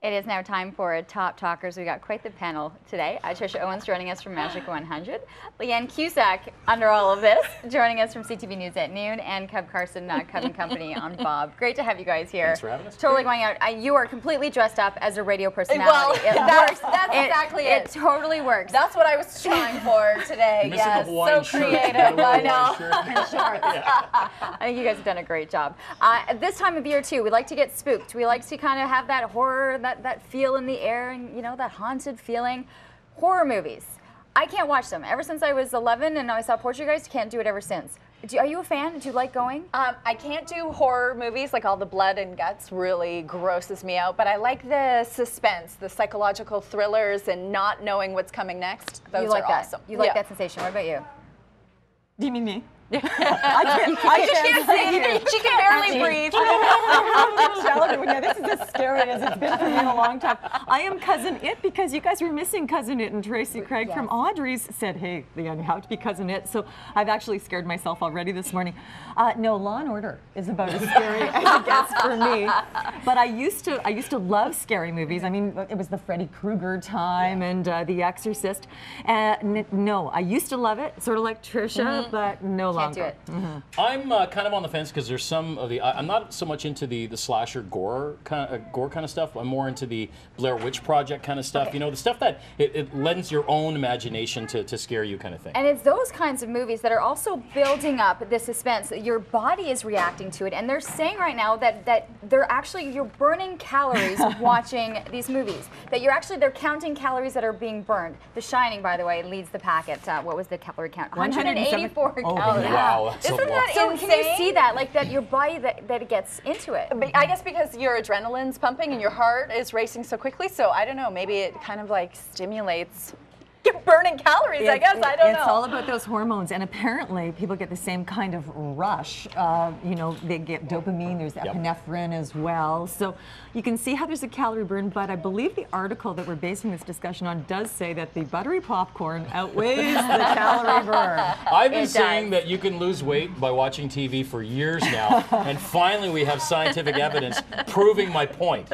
It is now time for Top Talkers. We got quite the panel today. Trisha Owens joining us from Majic 100. Leanne Cusack under all of this, joining us from CTV News at noon, and Carson, Cub and Company on Bob. Great to have you guys here. Thanks for having us. Totally going out. You are completely dressed up as a radio personality. Well, that's exactly it. It totally works. That's what I was trying for today. Yes, so creative. I know. I think you guys have done a great job. This time of year too, we like to get spooked. We like to kind of have that horror, that feel in the air, and you know, that haunted feeling. Horror movies. I can't watch them. Ever since I was 11 and I saw Poltergeist, can't do it ever since. Are you a fan? Do you like going? I can't do horror movies, like all the blood and guts really grosses me out, but I like the suspense, the psychological thrillers, and not knowing what's coming next. Those are awesome. You like that sensation. What about you? Do you mean me? I can't say anything. She can barely breathe. This is as scary as it's been for me in a long time. I am Cousin It because you guys were missing Cousin It, and Tracy Craig from Audrey's said, hey, Leanne, you have to be Cousin It. So I've actually scared myself already this morning. No, Law and Order is about as scary as it gets for me. But I used to love scary movies. I mean, it was the Freddy Krueger time and The Exorcist. No, I used to love it, sort of like Trisha, but no longer. Can't do it. I'm kind of on the fence because there's some of the. I'm not so much into the slasher gore kind of stuff. I'm more into the Blair Witch Project kind of stuff. You know, the stuff that it lends your own imagination to scare you kind of thing. And it's those kinds of movies that are also building up the suspense. Your body is reacting to it, and they're saying right now that you're burning calories watching these movies. That they're counting calories that are being burned. The Shining, by the way, leads the pack at what was the calorie count? 184 calories. Wow, that's Isn't that so insane? Can you see that, like that your body that it gets into it? I guess because your adrenaline's pumping and your heart is racing so quickly, so I don't know, maybe it kind of like stimulates burning calories, I guess, I don't know. It's all about those hormones, and apparently people get the same kind of rush. You know, they get dopamine, there's epinephrine as well. So you can see how there's a calorie burn, but I believe the article that we're basing this discussion on does say that the buttery popcorn outweighs the calorie burn. I've been saying that you can lose weight by watching TV for years now, and finally we have scientific evidence proving my point.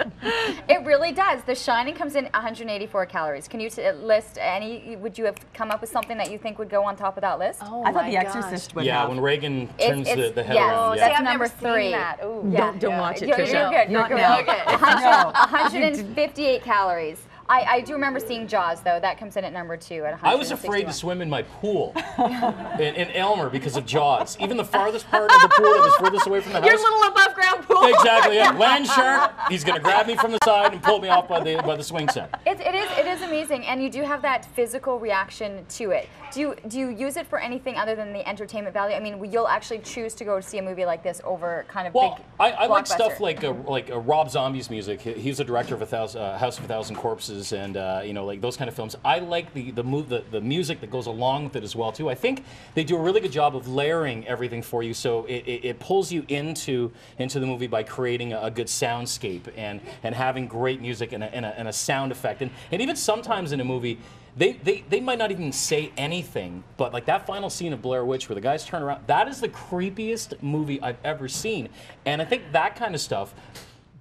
It really does. The Shining comes in 184 calories. Can you list any? Would you have come up with something that you think would go on top of that list? Oh, I thought The Exorcist would have. When Reagan turns the head around. That's number 3. Don't watch it, Trisha. You're good. You're good. Okay. 158 calories. I do remember seeing Jaws, though. That comes in at number 2 at 161. I was afraid to swim in my pool in Elmer because of Jaws. Even the farthest part of the pool that was furthest away from the house. Your little above ground pool. Exactly, yeah. Land shark, he's going to grab me from the side and pull me off by the swing set. It is amazing, and you do have that physical reaction to it. Do you use it for anything other than the entertainment value? I mean, you'll actually choose to go see a movie like this over kind of big I like stuff like Rob Zombie's music. He's a director of House of a Thousand Corpses, and you know, like those kind of films. I like the music that goes along with it as well too. I think they do a really good job of layering everything for you, so it pulls you into the movie by creating a good soundscape and having great music and a sound effect. And even sometimes in a movie, they might not even say anything, but like that final scene of Blair Witch where the guys turn around, that is the creepiest movie I've ever seen. And I think that kind of stuff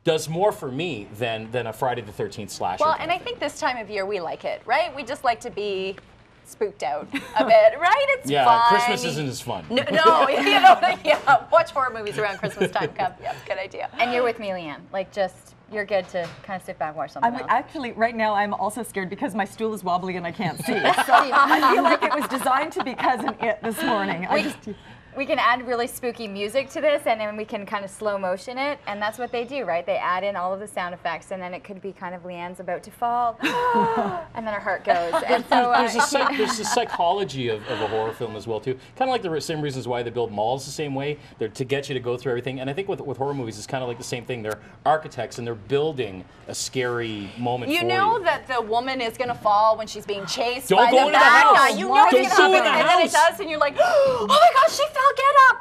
does more for me than a Friday the 13th slasher. Well, and I think this time of year we like it, right? We just like to be spooked out a bit, right? It's fun. Christmas isn't as fun. No, you know, watch horror movies around Christmas time. Yeah, good idea. And you're with me, Leanne. Like, you're good to kind of sit back and watch something else. Actually, right now, I'm also scared because my stool is wobbly and I can't see. So I feel like it was designed to be Cousin It this morning. We can add really spooky music to this, and then we can kind of slow motion it, and that's what they do, right? They add in all of the sound effects, and then it could be kind of Leanne's about to fall, and then her heart goes. And so there's a psychology of a horror film as well too. Kind of like the same reasons why they build malls the same way. They're to get you to go through everything. And I think with horror movies, it's kind of like the same thing. They're architects, and they're building a scary moment. You know that the woman is going to fall when she's being chased by the bad guy. You know it's going to happen, and then it does, and you're like, oh my gosh, she fell. I'll get up.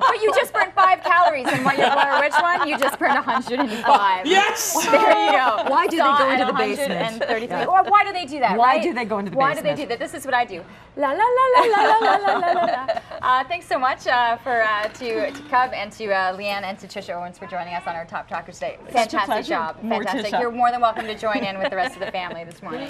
But you just burned 5 calories, and which one? You just burned 105. Yes! There you go. Why do they go into the basement? Well, why do they do that? Why right? do they go into the Why basement? do they do that? This is what I do. La la la la la la la la la. Thanks so much to Cub and to Leanne and to Trisha Owens for joining us on our Top Talkers today. Fantastic job. Fantastic. You're more than welcome to join in with the rest of the family this morning.